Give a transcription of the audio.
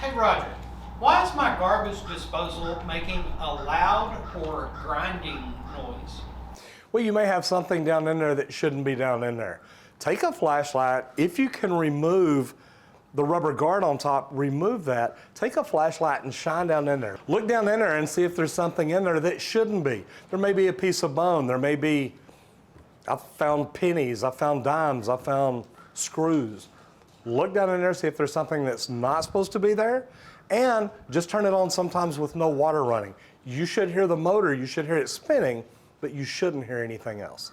Hey Roger, why is my garbage disposal making a loud or grinding noise? Well, you may have something down in there that shouldn't be down in there. Take a flashlight. If you can remove the rubber guard on top, remove that. Take a flashlight and shine down in there. Look down in there and see if there's something in there that shouldn't be. There may be a piece of bone. There may be, I found pennies, I found dimes, I found screws. Look down in there, see if there's something that's not supposed to be there, and just turn it on sometimes with no water running. You should hear the motor, you should hear it spinning, but you shouldn't hear anything else.